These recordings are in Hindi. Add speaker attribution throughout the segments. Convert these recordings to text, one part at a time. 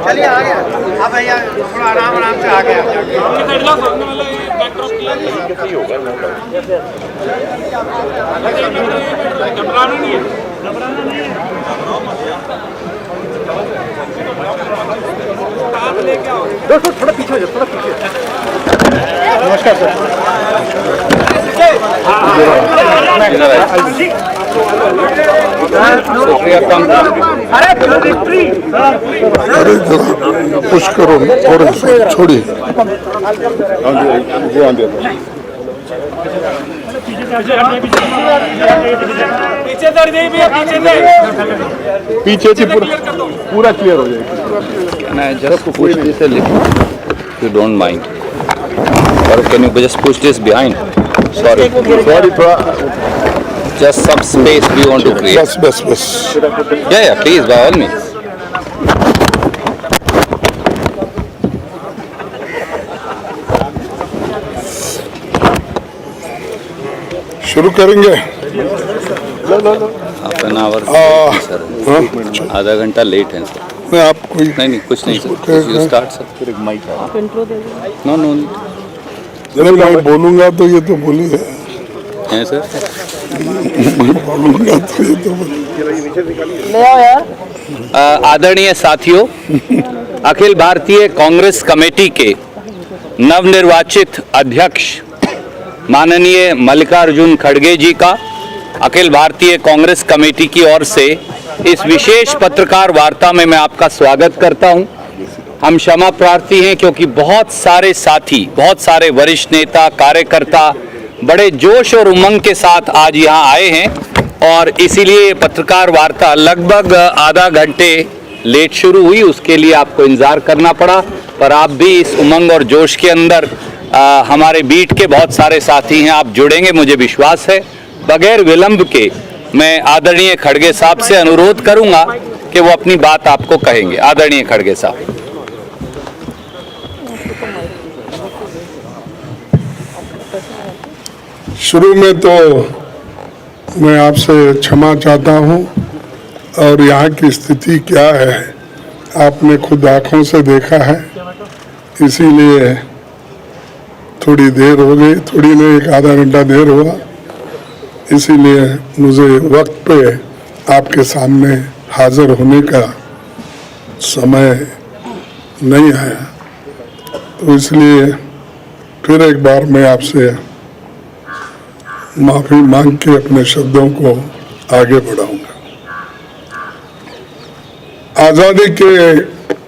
Speaker 1: चलिए आगे आप भैया थोड़ा आराम से आगे दोस्तों थोड़ा पीछे हो जाओ, थोड़ा पीछे। नमस्कार सर।
Speaker 2: अरे पुश करो और छोड़िए। पीछे से पूरा क्लियर हो जाएगा।
Speaker 3: Just push this a little, if you don't mind. Or can you just push this behind? Sorry. Just some space we want to create.
Speaker 2: बस।
Speaker 3: Yeah, please, by all means.
Speaker 2: शुरू करेंगे।
Speaker 3: हाफ एन आवर सर, आधा घंटा लेट है सर।
Speaker 2: मैं आप कोई
Speaker 3: नहीं कुछ नहीं सर, यू स्टार्ट सर। आप इंट्रो दे दो। नो
Speaker 2: जरा मैं बोलूंगा तो ये तो बोली है
Speaker 3: सर।
Speaker 2: मैं बोलूंगा तो ये तो बोली।
Speaker 1: ले आओ यार।
Speaker 3: आदरणीय साथियों, अखिल भारतीय कांग्रेस कमेटी के नवनिर्वाचित अध्यक्ष माननीय मल्लिकार्जुन खड़गे जी का अखिल भारतीय कांग्रेस कमेटी की ओर से इस विशेष पत्रकार वार्ता में मैं आपका स्वागत करता हूं। हम क्षमा प्रार्थी हैं क्योंकि बहुत सारे साथी, बहुत सारे वरिष्ठ नेता, कार्यकर्ता बड़े जोश और उमंग के साथ आज यहां आए हैं और इसीलिए ये पत्रकार वार्ता लगभग आधा घंटे लेट शुरू हुई। उसके लिए आपको इंतजार करना पड़ा, पर आप भी इस उमंग और जोश के अंदर हमारे बीट के बहुत सारे साथी हैं, आप जुड़ेंगे मुझे विश्वास है। बगैर विलंब के मैं आदरणीय खड़गे साहब से अनुरोध करूंगा कि वो अपनी बात आपको कहेंगे। आदरणीय खड़गे साहब।
Speaker 2: शुरू में तो मैं आपसे क्षमा चाहता हूं और यहाँ की स्थिति क्या है आपने खुद आंखों से देखा है, इसीलिए थोड़ी देर हो गई, थोड़ी नहीं एक आधा घंटा देर हुआ, इसीलिए मुझे वक्त पे आपके सामने हाजिर होने का समय नहीं आया, तो इसलिए फिर एक बार मैं आपसे माफी मांग के अपने शब्दों को आगे बढ़ाऊंगा। आजादी के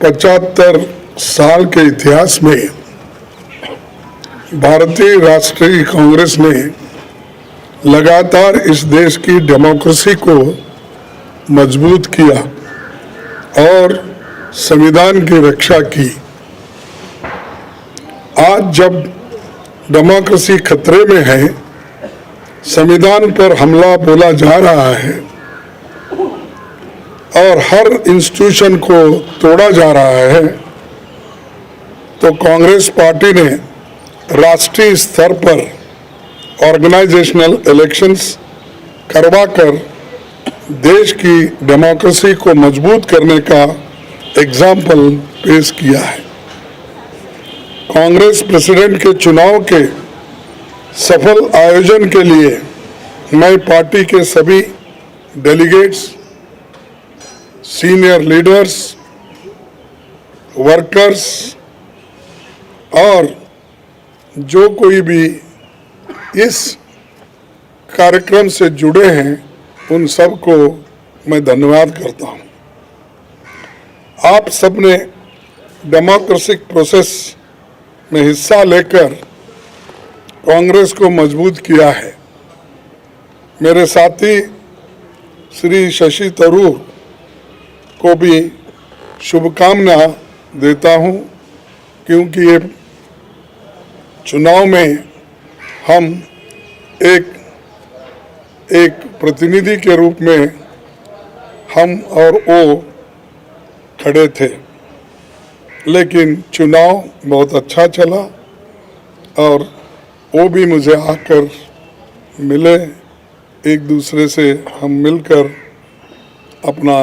Speaker 2: 75 साल के इतिहास में भारतीय राष्ट्रीय कांग्रेस ने लगातार इस देश की डेमोक्रेसी को मजबूत किया और संविधान की रक्षा की। आज जब डेमोक्रेसी खतरे में है, संविधान पर हमला बोला जा रहा है और हर इंस्टीट्यूशन को तोड़ा जा रहा है, तो कांग्रेस पार्टी ने राष्ट्रीय स्तर पर ऑर्गेनाइजेशनल इलेक्शंस करवाकर देश की डेमोक्रेसी को मजबूत करने का एग्जाम्पल पेश किया है। कांग्रेस प्रेसिडेंट के चुनाव के सफल आयोजन के लिए मैं पार्टी के सभी डेलीगेट्स, सीनियर लीडर्स, वर्कर्स और जो कोई भी इस कार्यक्रम से जुड़े हैं उन सबको मैं धन्यवाद करता हूं। आप सबने डेमोक्रेटिक प्रोसेस में हिस्सा लेकर कांग्रेस को मजबूत किया है। मेरे साथी श्री शशि थरूर को भी शुभकामना देता हूं क्योंकि ये चुनाव में हम एक प्रतिनिधि के रूप में हम और वो खड़े थे, लेकिन चुनाव बहुत अच्छा चला और वो भी मुझे आकर मिले, एक दूसरे से हम मिलकर अपना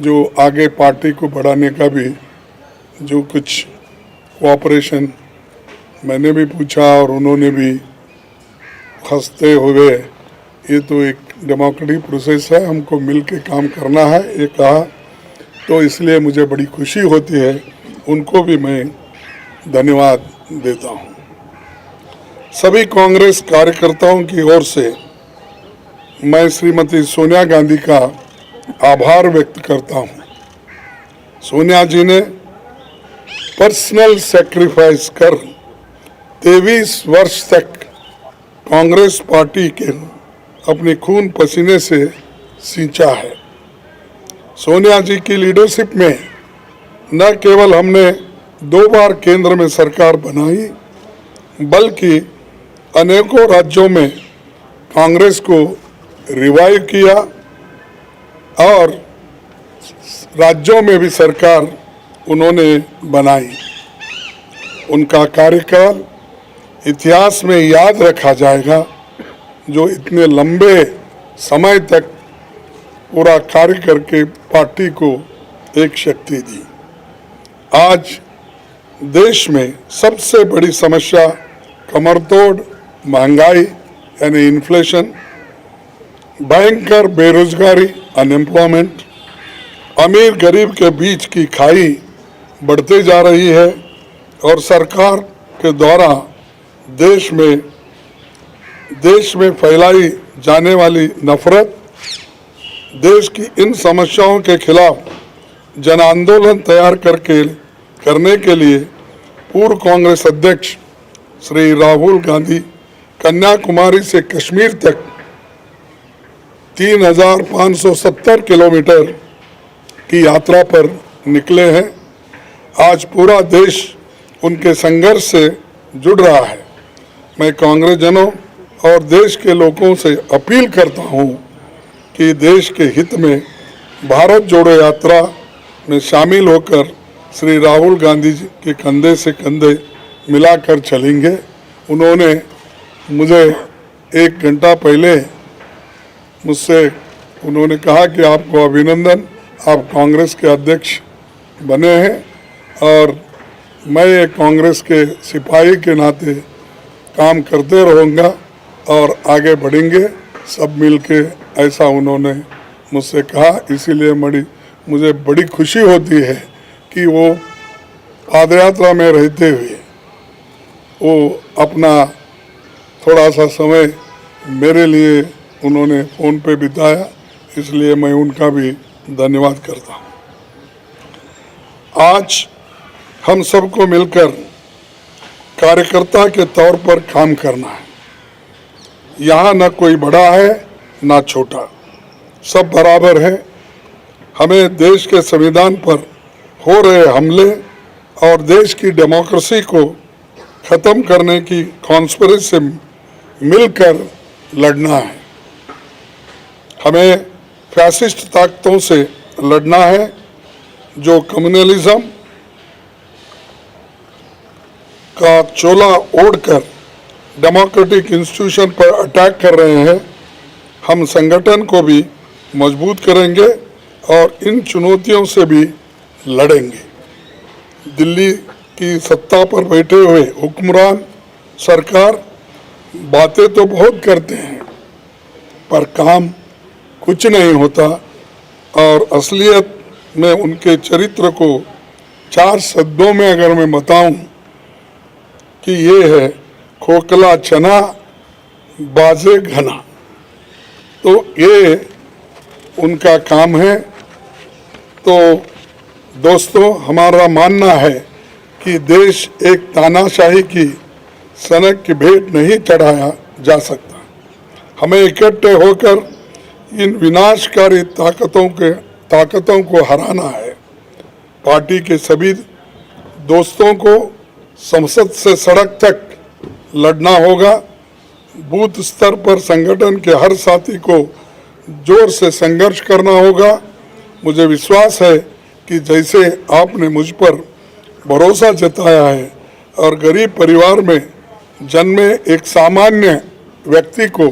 Speaker 2: जो आगे पार्टी को बढ़ाने का भी जो कुछ कोऑपरेशन मैंने भी पूछा और उन्होंने भी हंसते हुए, ये तो एक डेमोक्रेटिक प्रोसेस है, हमको मिल के काम करना है, ये कहा। तो इसलिए मुझे बड़ी खुशी होती है, उनको भी मैं धन्यवाद देता हूँ। सभी कांग्रेस कार्यकर्ताओं की ओर से मैं श्रीमती सोनिया गांधी का आभार व्यक्त करता हूँ। सोनिया जी ने पर्सनल सैक्रिफाइस कर 23 वर्ष तक कांग्रेस पार्टी के अपने खून पसीने से सींचा है। सोनिया जी की लीडरशिप में न केवल हमने 2 बार केंद्र में सरकार बनाई, बल्कि अनेकों राज्यों में कांग्रेस को रिवाइव किया और राज्यों में भी सरकार उन्होंने बनाई। उनका कार्यकाल इतिहास में याद रखा जाएगा, जो इतने लंबे समय तक पूरा कार्य करके पार्टी को एक शक्ति दी। आज देश में सबसे बड़ी समस्या कमरतोड़ महंगाई यानी इन्फ्लेशन, भयंकर बेरोजगारी अनएम्प्लॉयमेंट, अमीर गरीब के बीच की खाई बढ़ते जा रही है और सरकार के द्वारा देश में फैलाई जाने वाली नफरत, देश की इन समस्याओं के खिलाफ जन आंदोलन तैयार करने के लिए पूर्व कांग्रेस अध्यक्ष श्री राहुल गांधी कन्याकुमारी से कश्मीर तक 3570 किलोमीटर की यात्रा पर निकले हैं। आज पूरा देश उनके संघर्ष से जुड़ रहा है। मैं कांग्रेस जनों और देश के लोगों से अपील करता हूं कि देश के हित में भारत जोड़ो यात्रा में शामिल होकर श्री राहुल गांधी जी के कंधे से कंधे मिलाकर चलेंगे। उन्होंने मुझे 1 घंटा पहले मुझसे उन्होंने कहा कि आपको अभिनंदन, आप कांग्रेस के अध्यक्ष बने हैं और मैं एक कांग्रेस के सिपाही के नाते काम करते रहूँगा और आगे बढ़ेंगे सब मिलके, ऐसा उन्होंने मुझसे कहा। इसीलिए मुझे बड़ी खुशी होती है कि वो पादयात्रा में रहते हुए वो अपना थोड़ा सा समय मेरे लिए उन्होंने फ़ोन पे बिताया, इसलिए मैं उनका भी धन्यवाद करता हूँ। आज हम सबको मिलकर कार्यकर्ता के तौर पर काम करना है। यहाँ न कोई बड़ा है न छोटा, सब बराबर है। हमें देश के संविधान पर हो रहे हमले और देश की डेमोक्रेसी को ख़त्म करने की कॉन्स्पिरेसी से मिलकर लड़ना है। हमें फैसिस्ट ताकतों से लड़ना है जो कम्युनलिज्म का चोला ओढ़कर डेमोक्रेटिक इंस्टीट्यूशन पर अटैक कर रहे हैं। हम संगठन को भी मजबूत करेंगे और इन चुनौतियों से भी लड़ेंगे। दिल्ली की सत्ता पर बैठे हुए हुक्मरान सरकार बातें तो बहुत करते हैं पर काम कुछ नहीं होता और असलियत में उनके चरित्र को 4 शब्दों में अगर मैं बताऊं कि ये है खोखला चना बाजे घना, तो ये उनका काम है। तो दोस्तों, हमारा मानना है कि देश एक तानाशाही की सनक की भेंट नहीं चढ़ाया जा सकता। हमें इकट्ठे होकर इन विनाशकारी ताकतों को हराना है। पार्टी के सभी दोस्तों को संसद से सड़क तक लड़ना होगा। बूथ स्तर पर संगठन के हर साथी को जोर से संघर्ष करना होगा। मुझे विश्वास है कि जैसे आपने मुझ पर भरोसा जताया है और गरीब परिवार में जन्मे एक सामान्य व्यक्ति को,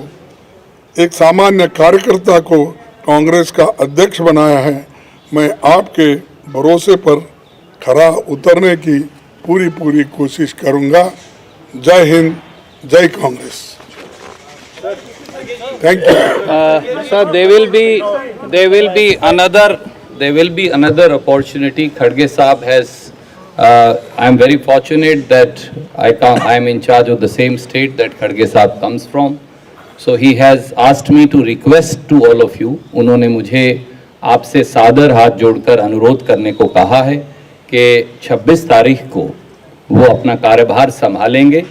Speaker 2: एक सामान्य कार्यकर्ता को कांग्रेस का अध्यक्ष बनाया है, मैं आपके भरोसे पर खरा उतरने की पूरी कोशिश करूंगा। जय हिंद, जय Congress. Thank you.
Speaker 3: Sir, there will be another opportunity. Khadge Saab has. I am very fortunate that I am in charge of the same state that Khadge Saab comes from. So he has asked me to request to all of you. उन्होंने मुझे आपसे सादर हाथ जोड़कर अनुरोध करने को कहा है कि 26 तारीख को वो अपना कार्यभार संभालेंगे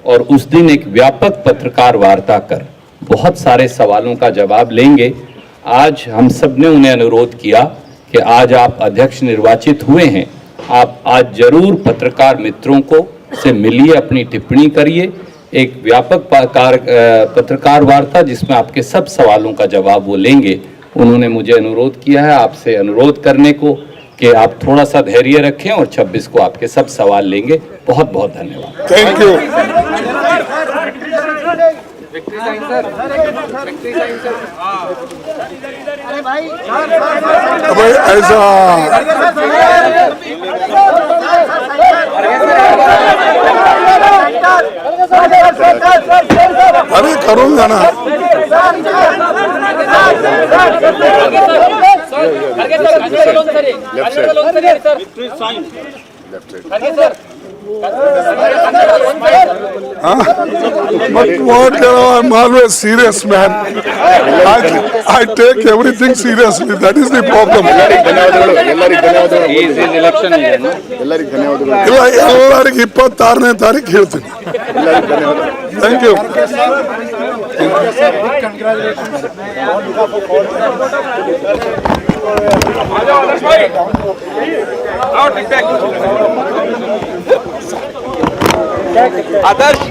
Speaker 3: और उस दिन एक व्यापक पत्रकार वार्ता कर बहुत सारे सवालों का जवाब लेंगे। आज हम सब ने उन्हें अनुरोध किया कि आज आप अध्यक्ष निर्वाचित हुए हैं, आप आज जरूर पत्रकार मित्रों को से मिलिए, अपनी टिप्पणी करिए, एक व्यापक पत्रकार वार्ता जिसमें आपके सब सवालों का जवाब वो लेंगे। उन्होंने मुझे अनुरोध किया है आपसे अनुरोध करने को कि आप थोड़ा सा धैर्य रखें और 26 को आपके सब सवाल लेंगे। बहुत बहुत धन्यवाद।
Speaker 2: Thank you. भाई ऐसा अरे करूँगा ना। But what, I'm always serious, man. I take everything seriously. That is the problem. ಎಲ್ಲರಿಗೆ 26ನೇ ತಾರೀಕು ಹೇಳ್ತೀನಿ. Thank you.
Speaker 3: आदर्श